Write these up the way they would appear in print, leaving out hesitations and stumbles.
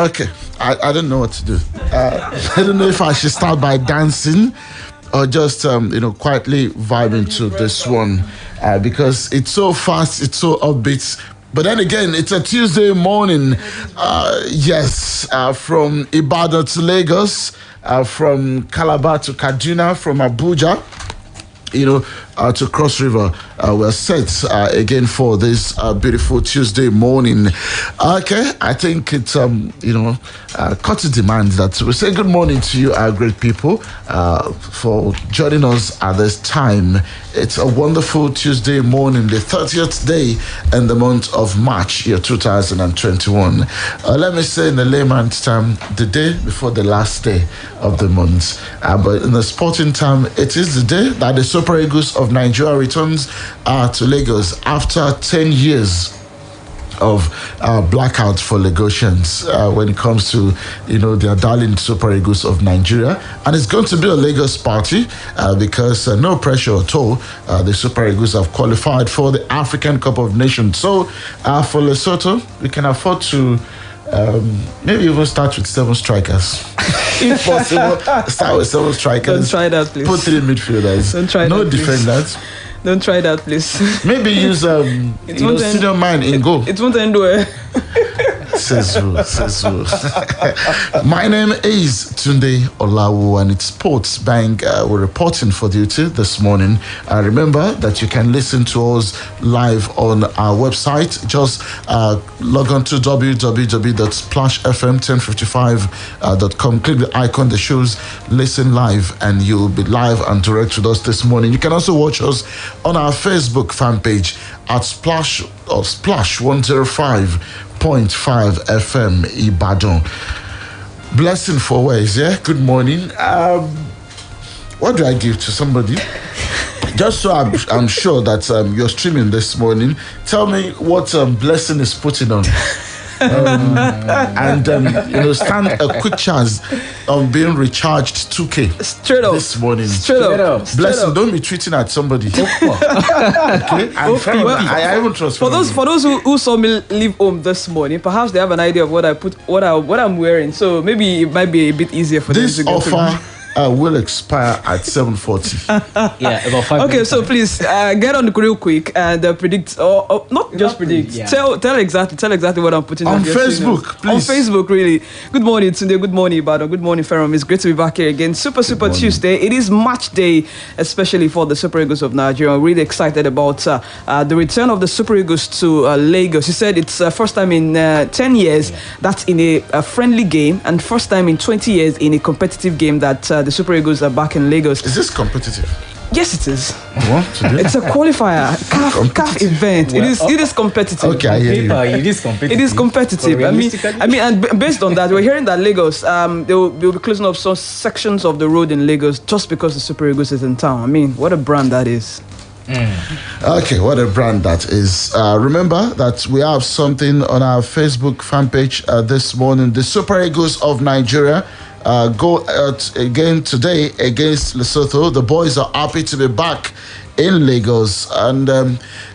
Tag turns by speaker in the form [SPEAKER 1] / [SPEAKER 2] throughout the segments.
[SPEAKER 1] Okay, I don't know what to do. I don't know if I should start by dancing or just quietly vibing to this one because it's so fast, it's so upbeat. But then again, it's a Tuesday morning. From Ibadan to Lagos, from Calabar to Kaduna, from Abuja, to Cross River. We're set again for this beautiful Tuesday morning. Okay, I think it's cut to demand that we say good morning to you, our great people, for joining us at this time. It's a wonderful Tuesday morning, the 30th day in the month of March, year 2021. Let me say in the layman's term, the day before the last day of the month. But in the sporting term, it is the day that the Super Eagles of Nigeria returns to Lagos after 10 years of blackout for Lagosians when it comes to their darling Super Eagles of Nigeria. And it's going to be a Lagos party because no pressure at all. The Super Eagles have qualified for the African Cup of Nations. So for Lesotho, we can afford to maybe even start with 7 strikers. If possible, start with 7 strikers.
[SPEAKER 2] Don't try that, please.
[SPEAKER 1] Put 3 midfielders.
[SPEAKER 2] Don't try
[SPEAKER 1] no
[SPEAKER 2] that,
[SPEAKER 1] defenders.
[SPEAKER 2] Don't try that, please.
[SPEAKER 1] Maybe use senior man in goal.
[SPEAKER 2] It won't end well.
[SPEAKER 1] Says who? My name is Tunde Olawuwo, and it's Sports Bank. We're reporting for duty this morning. Remember that you can listen to us live on our website. Just log on to www.splashfm1055.com. Click the icon that shows listen live, and you'll be live and direct with us this morning. You can also watch us on our Facebook fan page at Splash 105.5 FM Ibadan. Blessing for ways, yeah? Good morning. What do I give to somebody? Just so I'm sure that you're streaming this morning, tell me what Blessing is putting on. Stand a quick chance of being recharged 2K
[SPEAKER 2] straight up
[SPEAKER 1] this morning.
[SPEAKER 2] Straight up.
[SPEAKER 1] Blessing, don't be tweeting at somebody. Okay? I even trust
[SPEAKER 2] for those who saw me leave home this morning, perhaps they have an idea of what I'm wearing, so maybe it might be a bit easier for
[SPEAKER 1] this
[SPEAKER 2] them to
[SPEAKER 1] offer.
[SPEAKER 2] Go through.
[SPEAKER 1] Will expire at 7:40.
[SPEAKER 3] Yeah, about 5
[SPEAKER 2] Okay, so please get on real quick and predict, or not just predict.
[SPEAKER 3] Yeah.
[SPEAKER 2] Tell exactly what I'm putting
[SPEAKER 1] on Facebook, please.
[SPEAKER 2] On Facebook, really. Good morning, Tunde. Good morning, Ibadan. Good morning, Ferrum. It's great to be back here again. Super Tuesday. It is match day, especially for the Super Eagles of Nigeria. I'm really excited about the return of the Super Eagles to Lagos. He said it's first time in 10 years that's in a friendly game, and first time in 20 years in a competitive game that the Super Eagles are back in Lagos.
[SPEAKER 1] Is this competitive?
[SPEAKER 2] Yes, it is.
[SPEAKER 1] What?
[SPEAKER 2] It's a qualifier, CAF event. Well, it is competitive.
[SPEAKER 1] Okay, I hear you.
[SPEAKER 3] It is competitive.
[SPEAKER 2] It is competitive. I mean, and based on that, we're hearing that Lagos, they will be closing up some sections of the road in Lagos just because the Super Eagles is in town. I mean, what a brand that is.
[SPEAKER 1] Okay, what a brand that is. Remember that we have something on our Facebook fan page this morning. The Super Eagles of Nigeria go out again today against Lesotho. The boys are happy to be back in Lagos. And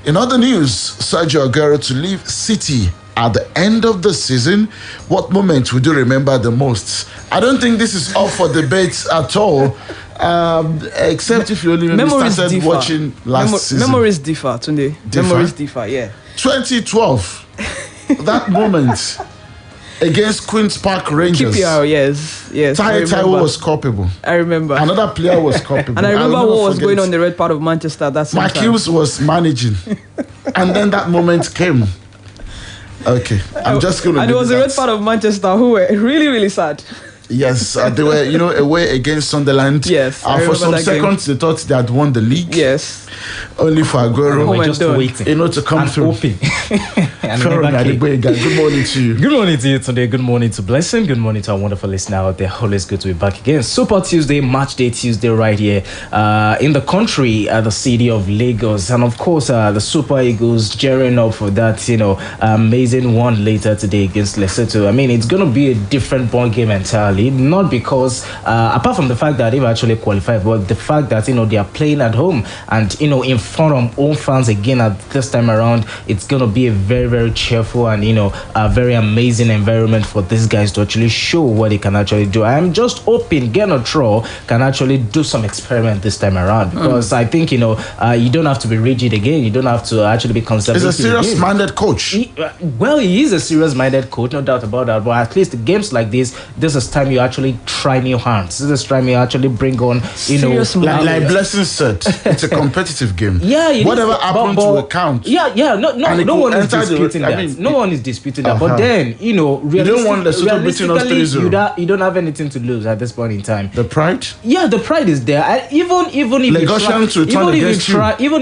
[SPEAKER 1] in other news, Sergio Aguero to leave City at the end of the season. What moment would you remember the most? I don't think this is up for debate at all. Except if you only started watching last season.
[SPEAKER 2] Memories differ, Tunde. Memories differ, yeah.
[SPEAKER 1] 2012, that moment against Queen's Park Rangers.
[SPEAKER 2] KPR, yes.
[SPEAKER 1] Taiwo was culpable.
[SPEAKER 2] I remember.
[SPEAKER 1] Another player was culpable.
[SPEAKER 2] And I remember what was going on in the red part of Manchester. That's
[SPEAKER 1] Mark Hughes was managing, and then that moment came. Okay, I'm just going to.
[SPEAKER 2] And it was the red part of Manchester who were really, really sad.
[SPEAKER 1] Yes, they were, away against Sunderland.
[SPEAKER 2] Yes,
[SPEAKER 1] for some seconds they thought they had won the league.
[SPEAKER 2] Yes,
[SPEAKER 1] only for Aguero,
[SPEAKER 3] just waiting,
[SPEAKER 1] to come
[SPEAKER 3] and
[SPEAKER 1] through.
[SPEAKER 3] Hoping.
[SPEAKER 1] And good morning to you.
[SPEAKER 3] Good morning to you today. Good morning to Blessing. Good morning to our wonderful listener out there. Always good to be back again. Super Tuesday, Match Day Tuesday, right here in the country, the city of Lagos, and of course the Super Eagles gearing up for that, amazing one later today against Lesotho. I mean, it's gonna be a different ball game entirely. personally, not because apart from the fact that they've actually qualified, but the fact that they are playing at home and in front of home fans again at this time around. It's gonna be a very, very cheerful and a very amazing environment for these guys to actually show what they can actually do. I'm just hoping Genotro can actually do some experiment this time around, because I think you don't have to be rigid again. You don't have to actually be conservative.
[SPEAKER 1] He's a serious-minded coach.
[SPEAKER 3] He is a serious-minded coach, no doubt about that. But at least games like this is time you actually try new hands. This is time you actually bring on,
[SPEAKER 1] like Blessing said, it's a competitive game.
[SPEAKER 3] Yeah,
[SPEAKER 1] whatever happens will count.
[SPEAKER 3] Yeah, no one is disputing that. No one is disputing that. But then,
[SPEAKER 1] you don't want Lesotho beating us 3-0.
[SPEAKER 3] You don't have anything to lose at this point in time.
[SPEAKER 1] The pride?
[SPEAKER 3] Yeah, the pride is there. Even if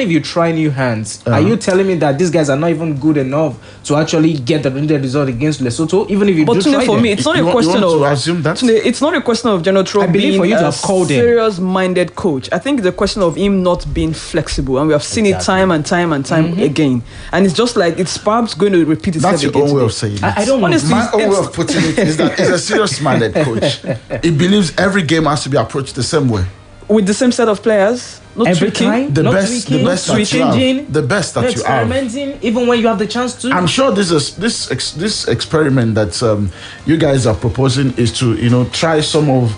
[SPEAKER 3] you try new hands, are you telling me that these guys are not even good enough to actually get the result against Lesotho? Even if you do try
[SPEAKER 2] for me, it's not a question of
[SPEAKER 1] assume that.
[SPEAKER 2] It's not a question of Genotro being
[SPEAKER 3] for you to have called him
[SPEAKER 2] serious-minded coach. I think it's a question of him not being flexible, and we have seen it time and time again. And it's just like it's perhaps going to repeat itself.
[SPEAKER 1] That's your own way of saying it.
[SPEAKER 3] I don't
[SPEAKER 2] honestly.
[SPEAKER 1] My own way of putting it is that he's a serious-minded coach. He believes every game has to be approached the same way,
[SPEAKER 2] with the same set of players. Not
[SPEAKER 3] every
[SPEAKER 2] tweaking.
[SPEAKER 3] time,
[SPEAKER 1] the best that you have,
[SPEAKER 3] experimenting, even when you have the chance to.
[SPEAKER 1] I'm sure this experiment that you guys are proposing is to try some of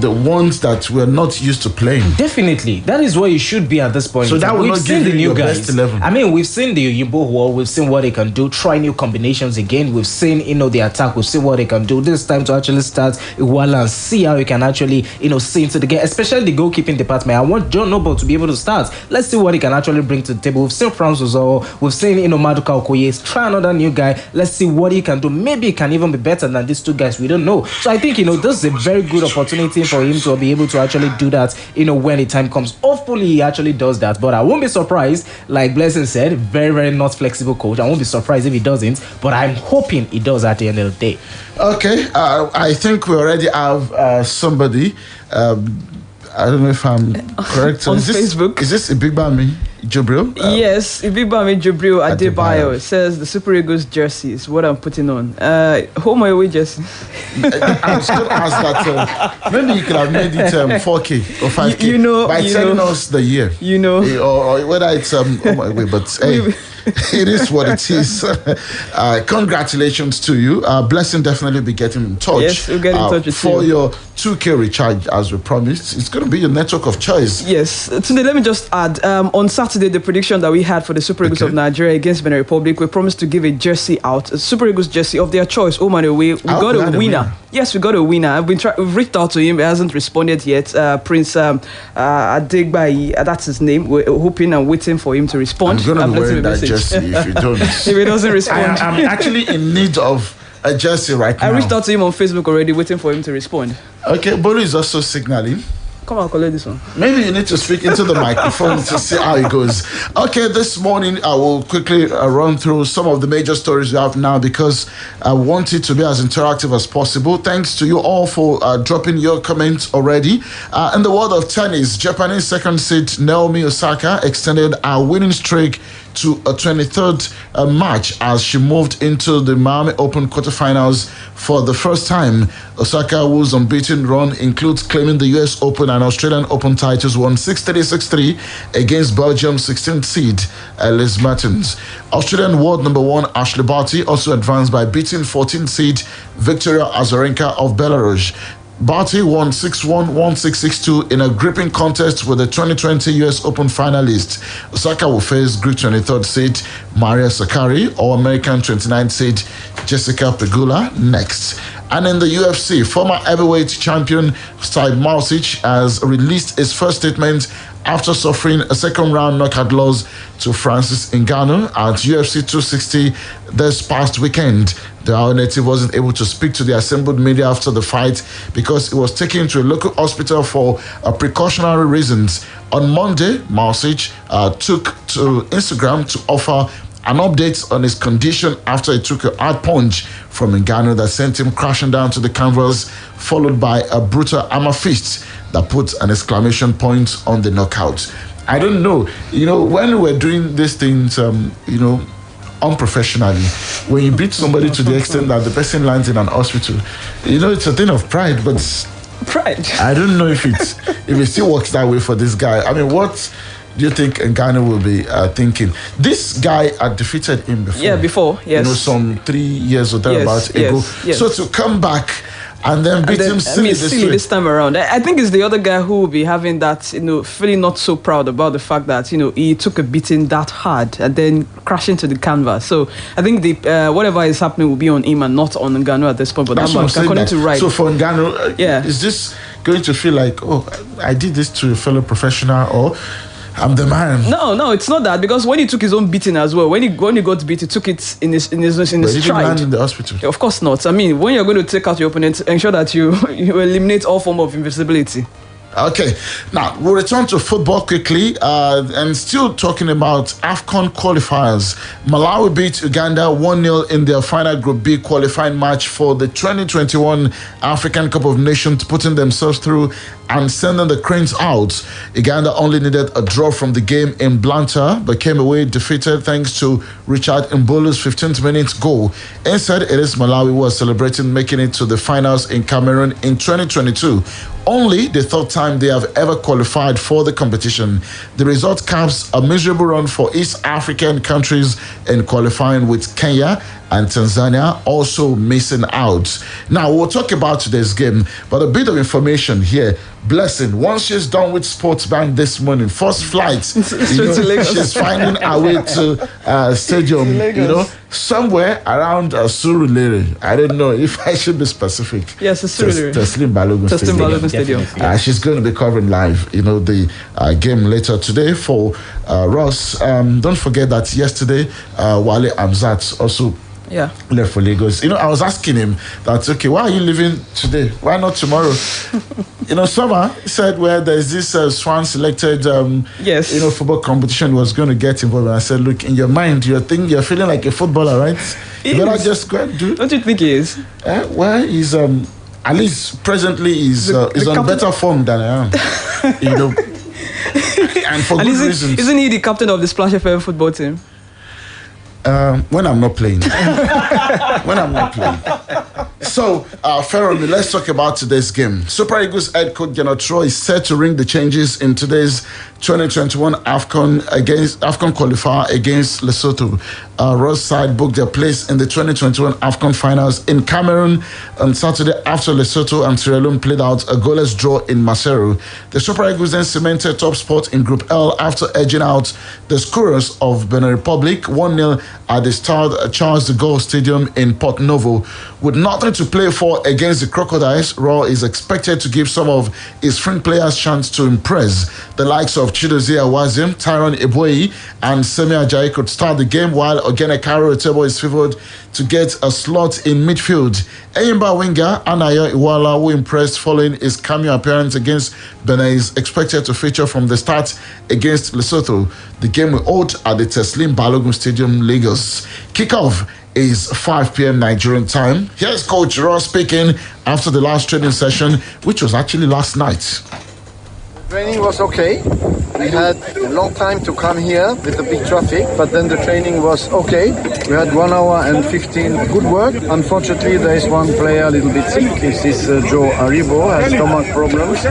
[SPEAKER 1] the ones that we're not used to playing.
[SPEAKER 3] Definitely, that is where you should be at this point.
[SPEAKER 1] So that will not give you your best 11.
[SPEAKER 3] I mean, we've seen the Yimbo War, we've seen what they can do. Try new combinations again. We've seen the attack. We've seen what they can do. This time to actually start Iwala and see how you can actually see into the game, especially the goalkeeping department. I want John Noble to be able to start. Let's see what he can actually bring to the table. We've seen Francis Ozoro, we've seen Maduka Okoye. Try another new guy. Let's see what he can do. Maybe he can even be better than these two guys. We don't know. So I think this is a very good opportunity for him to be able to actually do that when the time comes. Hopefully he actually does that, but I won't be surprised. Like Blessing said, very, very not flexible coach. I won't be surprised if he doesn't, but I'm hoping he does at the end of the day.
[SPEAKER 1] Okay, I think we already have somebody. I don't know if I'm correct.
[SPEAKER 2] On Facebook.
[SPEAKER 1] Is this Ibigbami Jubril?
[SPEAKER 2] Yes, Ibigbami Jubril Adebayo says the Super Eagles jersey is what I'm putting on. Home or away jersey?
[SPEAKER 1] I was going to ask that. Maybe you could have made it 4K or 5K by telling us the year. Or whether it's home or away, but hey. It is what it is. Congratulations to you. Blessing definitely be getting in touch.
[SPEAKER 2] Yes, we'll get in touch with
[SPEAKER 1] for
[SPEAKER 2] you.
[SPEAKER 1] Your 2K recharge, as we promised. It's going to be your network of choice.
[SPEAKER 2] Yes. Today, let me just add. On Saturday, the prediction that we had for the Super Eagles of Nigeria against Benin Republic, we promised to give a jersey out, a Super Eagles jersey of their choice, home and away. We got a winner. Yes, we got a winner. We've reached out to him. He hasn't responded yet. Prince Adegbayi, that's his name. We're hoping and waiting for him to respond.
[SPEAKER 1] I'm going to be wearing that jersey if you don't.
[SPEAKER 2] If he doesn't respond.
[SPEAKER 1] I'm actually in need of a jersey right now.
[SPEAKER 2] I reached out to him on Facebook already, waiting for him to respond.
[SPEAKER 1] Okay, Bolu is also signaling.
[SPEAKER 2] Come on, collect this one.
[SPEAKER 1] Maybe you need to speak into the microphone to see how it goes. Okay, this morning I will quickly run through some of the major stories we have now because I want it to be as interactive as possible. Thanks to you all for dropping your comments already. In the world of tennis, Japanese second seed Naomi Osaka extended her winning streak to a 23rd match as she moved into the Miami Open quarterfinals for the first time. Osaka, whose unbeaten run includes claiming the US Open and Australian Open titles, won 6-3, 6-3 against Belgium's 16th seed, Liz Mertens. Australian world number one Ashley Barty also advanced by beating 14th seed Victoria Azarenka of Belarus. Barty won 6-1, 1-6, 6-2 in a gripping contest with the 2020 US Open finalist. Osaka will face Greek 23rd seed Maria Sakkari or American 29th seed Jessica Pegula next. And in the UFC, former heavyweight champion Steve Miocic has released his first statement after suffering a second-round knockout loss to Francis Ngannou at UFC 260 this past weekend. The Ao native wasn't able to speak to the assembled media after the fight because he was taken to a local hospital for precautionary reasons. On Monday, Miocic took to Instagram to offer an update on his condition after he took a hard punch from Ngannou that sent him crashing down to the canvas, followed by a brutal hammer fist that put an exclamation point on the knockout. I don't know, when we're doing these things, unprofessionally. When you beat somebody to the extent that the person lands in an hospital, it's a thing of pride, but
[SPEAKER 2] pride.
[SPEAKER 1] I don't know if it still works that way for this guy. I mean, what do you think Ngannou will be thinking? This guy had defeated him before.
[SPEAKER 2] Yeah, before, yes.
[SPEAKER 1] Some 3 years or thereabouts ago.
[SPEAKER 2] Yes.
[SPEAKER 1] So to come back and then beat him silly
[SPEAKER 2] this time around. I think it's the other guy who will be having that, feeling not so proud about the fact that, he took a beating that hard and then crashing to the canvas. So I think whatever is happening will be on him and not on Ngannou at this point. But
[SPEAKER 1] that's what I'm saying.
[SPEAKER 2] According to Wright.
[SPEAKER 1] So for Ngannou, is this going to feel like, oh, I did this to a fellow professional, or I'm the man?
[SPEAKER 2] No, it's not that, because when he took his own beating as well, when he got beat, he took it in his stride.
[SPEAKER 1] Land in the hospital?
[SPEAKER 2] Of course not. I mean, when you're going to take out your opponent, ensure that you eliminate all form of invisibility.
[SPEAKER 1] Okay, now we'll return to football quickly and still talking about AFCON qualifiers. Malawi beat Uganda 1-0 in their final Group B qualifying match for the 2021 African Cup of Nations, putting themselves through and sending the Cranes out. Uganda only needed a draw from the game in Blantyre, but came away defeated thanks to Richard Mbulu's 15th minute goal. Instead, it is Malawi who are celebrating making it to the finals in Cameroon in 2022. Only the third time they have ever qualified for the competition. The result caps a miserable run for East African countries in qualifying, with Kenya and Tanzania also missing out. Now, we'll talk about today's game, but a bit of information here. Blessing, once she's done with Sports Bank this morning, first flight, she's finding her way to stadium, somewhere around Surulere. I don't know if I should be specific.
[SPEAKER 2] Yes, it's Surulere.
[SPEAKER 1] Teslim Balogun Stadium. She's going to be covering live, the game later today for Ross. Don't forget that yesterday, Wale Amzat also left for Lagos. I was asking him that, okay, why are you leaving today? Why not tomorrow? Summer said, well, there's this Swan selected football competition was going to get involved. And I said, look, in your mind, you're feeling like a footballer, right? You better just go and do.
[SPEAKER 2] Don't you think he is?
[SPEAKER 1] Well, he's at least presently he's on better form than I am. And for good reasons.
[SPEAKER 2] Isn't he the captain of the Splash FM football team?
[SPEAKER 1] When I'm not playing. So, Ferromi, let's talk about today's game. Super Eagles head coach Gennaro Troy is set to ring the changes in today's 2021 AFCON qualifier against Lesotho. Ross side booked their place in the 2021 AFCON finals in Cameroon on Saturday after Lesotho and Sierra Leone played out a goalless draw in Maseru. The Super Eagles then cemented top spot in Group L after edging out the scorers of Benin Republic 1-0 at the Charles de Gaulle Stadium in Port Novo. With nothing to play for against the Crocodiles, Raw is expected to give some of his friend players chance to impress. The likes of Chidozie Awazim, Tyrone Eboyi, and Semi Ajayi could start the game, while Ogene Karo Etebo is favoured to get a slot in midfield. Eyimba winger Anayo Iwala, who impressed following his cameo appearance against Benin, is expected to feature from the start against Lesotho. The game will hold at the Teslim Balogun Stadium, Lagos. Kickoff is 5 p.m. Nigerian time. Here's Coach Ross speaking after the last training session, which was actually last night.
[SPEAKER 4] Training was okay. We had a long time to come here with the big traffic, but then the training was okay. We had 1 hour and 15 good work. Unfortunately, there is one player a little bit sick. This is Sergio Aguero, has stomach problems.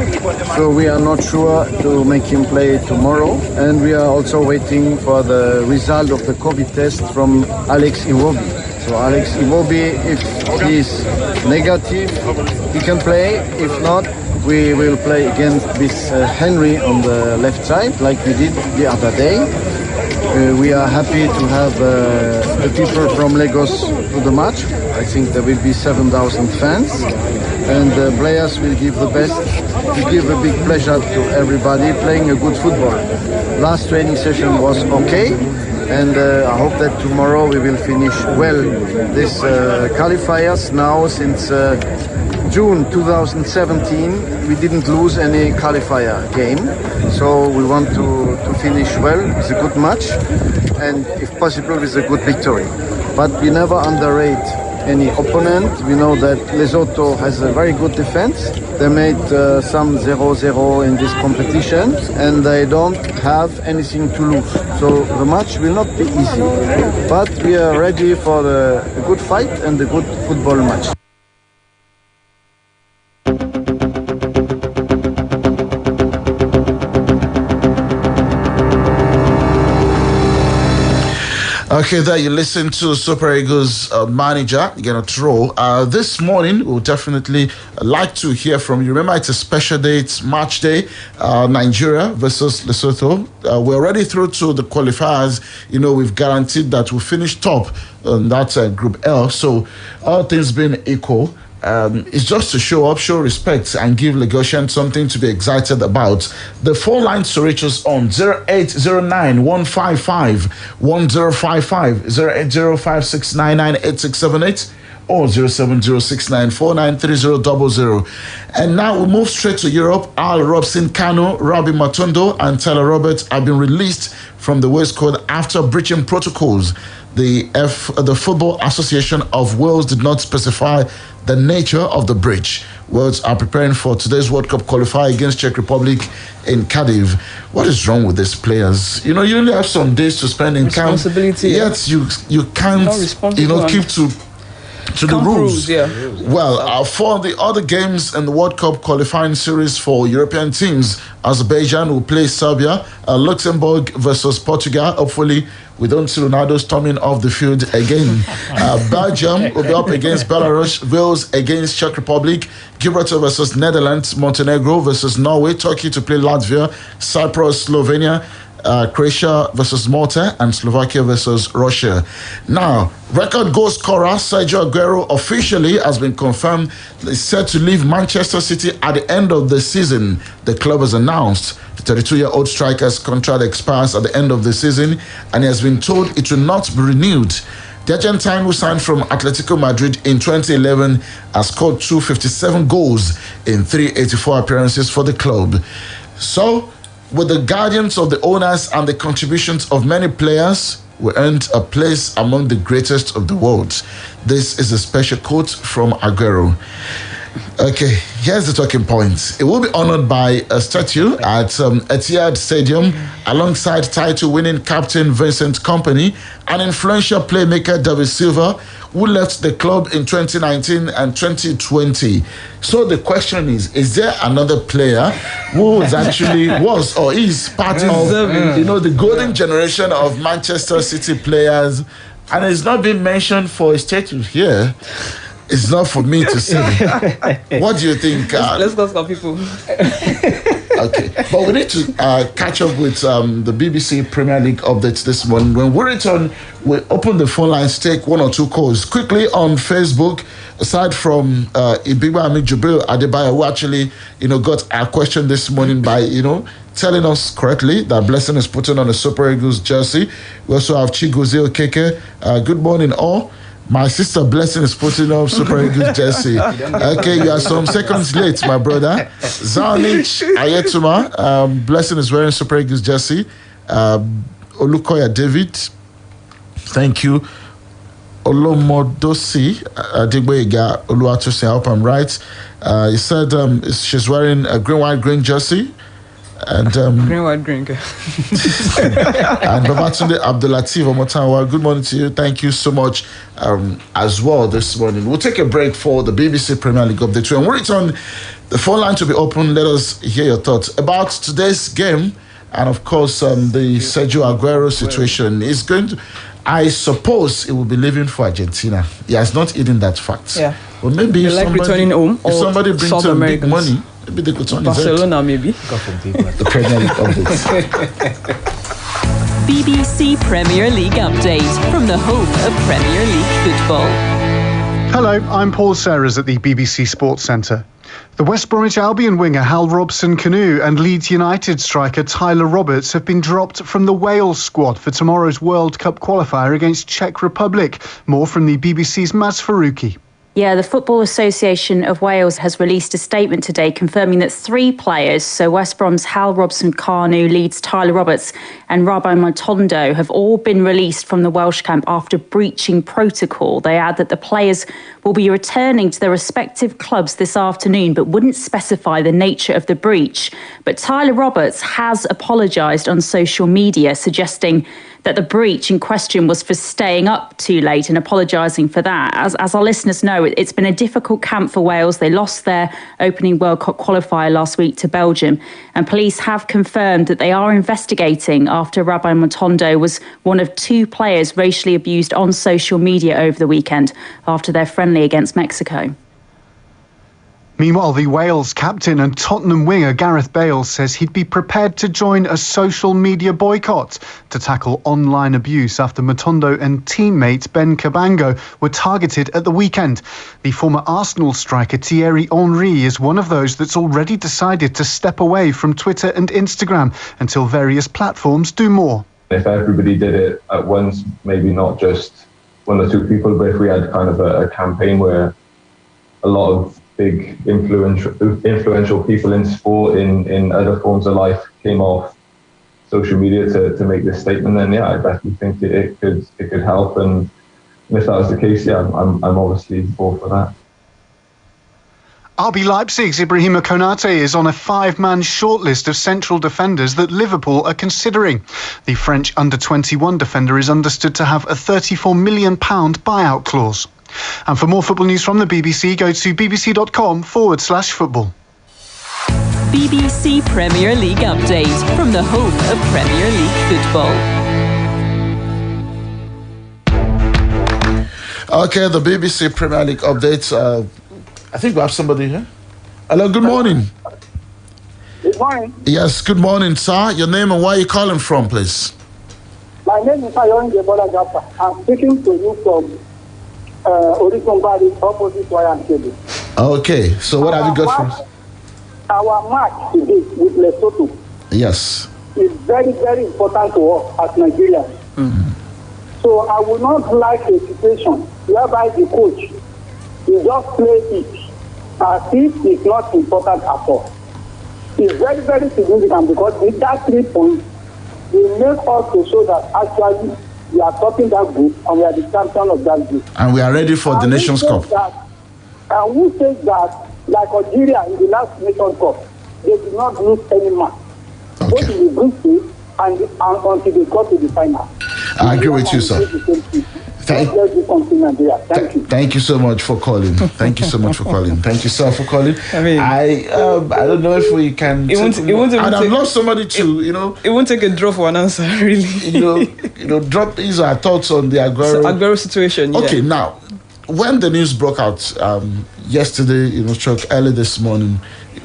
[SPEAKER 4] So we are not sure to make him play tomorrow. And we are also waiting for the result of the COVID test from Alex Iwobi. So Alex Iwobi, if he is negative, he can play. If not, we will play against this Henry on the left side, like we did the other day. We are happy to have the people from Lagos to the match. I think there will be 7,000 fans, and the players will give the best to give a big pleasure to everybody playing a good football. Last training session was okay, and I hope that tomorrow we will finish well this qualifiers. Now, since June 2017, we didn't lose any qualifier game, so we want to finish well with a good match and, if possible, with a good victory. But we never underrate any opponent. We know that Lesotho has a very good defense. They made some 0-0 in this competition, and they don't have anything to lose. So the match will not be easy, but we are ready for a good fight and a good football match.
[SPEAKER 1] Okay, there you listen to Super Eagles manager, Throw. This morning, we'll definitely like to hear from you. Remember, it's a special day, it's match day, Nigeria versus Lesotho. We're already through to the qualifiers. We've guaranteed that we'll finish top on that Group L. So, all things being equal, it's just to show up, show respect, and give Lagosians something to be excited about. The phone lines to reach us on 0809 155 1055, 08056998678, or 07069493000. And now we move straight to Europe. Al Robson Kano, Robbie Matondo, and Taylor Roberts have been released from the Wales Code after breaching protocols. The Football Association of Wales did not specify the nature of the breach. Wales are preparing for today's World Cup qualifier against Czech Republic in Cardiff. What is wrong with these players? You only have some days to spend in camp.
[SPEAKER 2] Responsibility.
[SPEAKER 1] Yet you can't keep to the rules. Well, for the other games in the World Cup qualifying series for European teams, Azerbaijan will play Serbia, Luxembourg versus Portugal. Hopefully, we don't see Ronaldo storming off the field again. Belgium will be up against Belarus, Wales against Czech Republic, Gibraltar versus Netherlands, Montenegro versus Norway, Turkey to play Latvia, Cyprus, Slovenia, Croatia versus Malta, and Slovakia versus Russia. Now, record goal scorer Sergio Aguero officially has been confirmed. He's set to leave Manchester City at the end of the season. The club has announced the 32-year-old striker's contract expires at the end of the season, and he has been told it will not be renewed. The Argentine, who signed from Atletico Madrid in 2011, has scored 257 goals in 384 appearances for the club. So, with the guardians of the owners and the contributions of many players, we earned a place among the greatest of the world. This is a special quote from Aguero. Okay, here's the talking point. It will be honored by a statue at Etihad Stadium alongside title-winning captain Vincent Kompany and influential playmaker David Silva, who left the club in 2019 and 2020. So the question is there another player who is or is part of the golden generation of Manchester City players, and it's not been mentioned for a statue here? It's not for me to say. What do you think?
[SPEAKER 2] Let's go some people.
[SPEAKER 1] Okay, but we need to catch up with the BBC Premier League updates this morning. When we return, we'll open the phone lines, take one or two calls. Quickly on Facebook, aside from Ibiba Ami Jubril Adebayo, who actually, got our question this morning by, telling us correctly that Blessing is putting on a Super Eagles jersey. We also have Chigozie Okeke. Good morning, all. My sister Blessing is putting up Super Eagles jersey. Okay, you are some seconds late, my brother. Zaunich Ayetuma, Blessing is wearing Super Eagles jersey. Olukoya David, thank you. Olomodosi Adigbega Oluwatosin, I hope I'm right. He said she's wearing a green jersey. And
[SPEAKER 2] green, white, green.
[SPEAKER 1] And Babatunde Abdulateef Omotawa, good morning to you. Thank you so much as well this morning. We'll take a break for the BBC Premier League update. And we'll return, the phone line to be open. Let us hear your thoughts about today's game, and of course the Sergio Aguero situation. Is going to, I suppose, he will be leaving for Argentina. He has not hidden that fact.
[SPEAKER 2] Yeah.
[SPEAKER 1] But maybe if
[SPEAKER 2] returning home,
[SPEAKER 1] if somebody brings him big money, maybe they could turn
[SPEAKER 2] Barcelona, maybe.
[SPEAKER 1] The Premier League updates.
[SPEAKER 5] BBC Premier League update from the home of Premier League football.
[SPEAKER 6] Hello, I'm Paul Serres at the BBC Sports Centre. The West Bromwich Albion winger Hal Robson-Kanu and Leeds United striker Tyler Roberts have been dropped from the Wales squad for tomorrow's World Cup qualifier against Czech Republic. More from the BBC's Maz Faruqi.
[SPEAKER 7] Yeah, the Football Association of Wales has released a statement today confirming that 3 players, so West Brom's Hal Robson-Kanu, Leeds' Tyler Roberts and Rabbi Matondo, have all been released from the Welsh camp after breaching protocol. They add that the players will be returning to their respective clubs this afternoon, but wouldn't specify the nature of the breach. But Tyler Roberts has apologised on social media, suggesting that the breach in question was for staying up too late and apologising for that. As our listeners know, it's been a difficult camp for Wales. They lost their opening World Cup qualifier last week to Belgium, and police have confirmed that they are investigating after Rabbi Matondo was one of 2 players racially abused on social media over the weekend after their friendly against Mexico.
[SPEAKER 6] Meanwhile, the Wales captain and Tottenham winger Gareth Bale says he'd be prepared to join a social media boycott to tackle online abuse after Matondo and teammate Ben Cabango were targeted at the weekend. The former Arsenal striker Thierry Henry is one of those that's already decided to step away from Twitter and Instagram until various platforms do more.
[SPEAKER 8] If everybody did it at once, maybe not just 1 or 2 people, but if we had kind of a campaign where a lot of big influential people in sport, in other forms of life, came off social media to make this statement, then I definitely think it could help. And if that was the case, I'm obviously all for that.
[SPEAKER 6] RB Leipzig's Ibrahima Konate is on a 5-man shortlist of central defenders that Liverpool are considering. The French under-21 defender is understood to have a £34 million buyout clause. And for more football news from the BBC, go to bbc.com/football.
[SPEAKER 5] BBC Premier League update from the home of Premier League football.
[SPEAKER 1] Okay, the BBC Premier League updates. I think we have somebody here. Hello, good morning.
[SPEAKER 9] Good morning.
[SPEAKER 1] Yes, good morning, sir. Your name and where you calling from, please?
[SPEAKER 9] My name is Ayon Jebola Jaffa. I'm speaking to you from Orison Valley, opposite Wire Cable.
[SPEAKER 1] Okay, so what have you got from?
[SPEAKER 9] Our match today with Lesotho
[SPEAKER 1] Yes.
[SPEAKER 9] is very, very important to us as Nigerians.
[SPEAKER 1] Mm-hmm.
[SPEAKER 9] So I would not like a situation whereby the coach will just play it as if it's not important at all. It's very, very significant because with that 3 points, will make us to show that actually we are topping that group and we are the champion of that group.
[SPEAKER 1] And we are ready for the Nations Cup.
[SPEAKER 9] And who says that, like Algeria in the last Nations Cup, they did not lose any match.
[SPEAKER 1] Okay.
[SPEAKER 9] Both in the group stage and until they got to the final.
[SPEAKER 1] I agree with you, sir. Thank you so much for calling. Thank you so much for calling. Thank you, sir, for calling. I mean, I don't know if we can. I'd love somebody to,
[SPEAKER 2] It won't take a draw for an answer, really.
[SPEAKER 1] Drop these our thoughts on the Aguero
[SPEAKER 2] situation.
[SPEAKER 1] Okay, yeah. Now, when the news broke out yesterday, struck early this morning,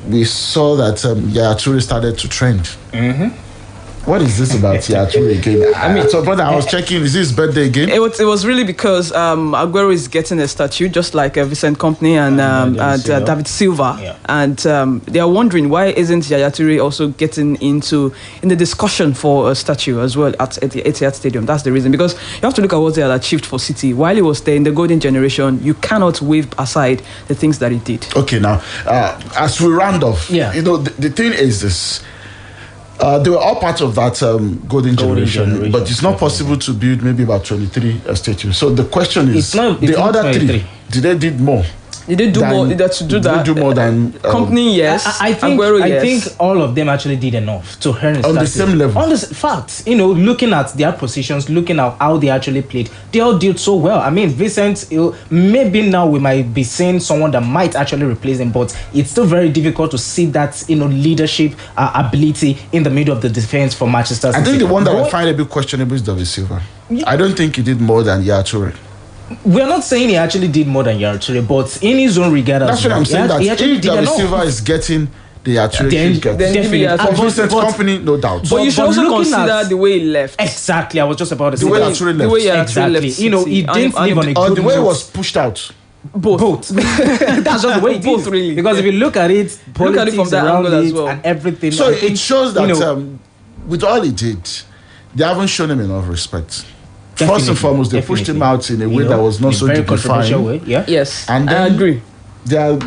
[SPEAKER 1] we saw that Yaya Toure started to trend. Mm-hmm. What is this about Yaya Toure again? I mean, so brother, I was checking. Is this his birthday again?
[SPEAKER 2] It was really because Aguero is getting a statue, just like Vincent Kompany and David Silva, yeah. And they are wondering why isn't Yaya Toure also getting in the discussion for a statue as well at the Etihad Stadium? That's the reason, because you have to look at what they had achieved for City while he was there in the golden generation. You cannot wave aside the things that he did.
[SPEAKER 1] Okay, now as we round off, the thing is this. They were all part of that golden generation, but it's not possible to build maybe about 23 statues. So the question is, the other 3, did they did more?
[SPEAKER 2] Did they do more? Did they do
[SPEAKER 1] more than
[SPEAKER 2] Kompany? Yes.
[SPEAKER 3] I think
[SPEAKER 2] Aguero, yes.
[SPEAKER 3] I think all of them actually did enough to earn
[SPEAKER 1] on the same level.
[SPEAKER 3] On the fact, looking at their positions, looking at how they actually played, they all did so well. I mean, Vincent, maybe now we might be seeing someone that might actually replace him, but it's still very difficult to see that leadership ability in the middle of the defense for Manchester City.
[SPEAKER 1] I think the one that I find a bit questionable is David Silva. I don't think he did more than Yaya Toure.
[SPEAKER 3] We're not saying he actually did more than Yaya Toure, but in his own regard,
[SPEAKER 1] that's what I'm saying. That if David Silva is getting the Yaya Toure,
[SPEAKER 3] definitely.
[SPEAKER 1] For Vincent Kompany, no doubt.
[SPEAKER 2] But you should also consider the way he left.
[SPEAKER 3] Exactly, I was just about to say
[SPEAKER 1] the way Yaya Toure left.
[SPEAKER 2] The way Yaya Toure left.
[SPEAKER 3] He didn't leave on a good
[SPEAKER 1] the way he was pushed out.
[SPEAKER 3] Both. That's just the way it is.
[SPEAKER 2] Really.
[SPEAKER 3] Because if you look at it, politics
[SPEAKER 2] from that
[SPEAKER 3] around
[SPEAKER 2] angle
[SPEAKER 3] it
[SPEAKER 2] as well.
[SPEAKER 3] and everything.
[SPEAKER 1] So it shows that with all he did, they haven't shown him enough respect. First and foremost, they pushed him out in a way that was not so dignified.
[SPEAKER 2] Yes,
[SPEAKER 1] and then
[SPEAKER 2] I agree.
[SPEAKER 1] They are,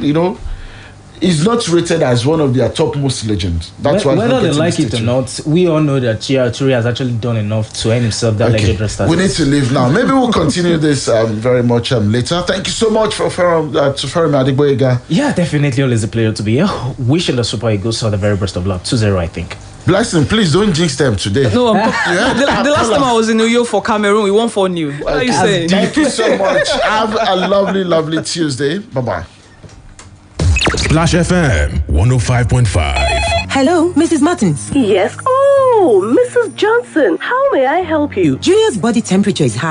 [SPEAKER 1] he's not rated as one of their topmost legends. That's why
[SPEAKER 3] whether they like it or not, we all know that Toure has actually done enough to earn himself that legendary status.
[SPEAKER 1] We need to leave now. Maybe we'll continue this very much later. Thank you so much for Fermi Adegboyega.
[SPEAKER 3] Yeah, definitely always a pleasure to be here. Wishing the Super Eagles all the very best of luck. 2-0, I think.
[SPEAKER 1] Blessing, please don't jinx them today.
[SPEAKER 2] No, the last time I was in New York for Cameroon, we won 4-0. What are you saying?
[SPEAKER 1] Thank you so much. Have a lovely, lovely Tuesday. Bye-bye.
[SPEAKER 10] Splash FM 105.5.
[SPEAKER 11] Hello, Mrs. Martins.
[SPEAKER 12] Yes. Oh, Mrs. Johnson, how may I help you?
[SPEAKER 11] Julia's body temperature is high.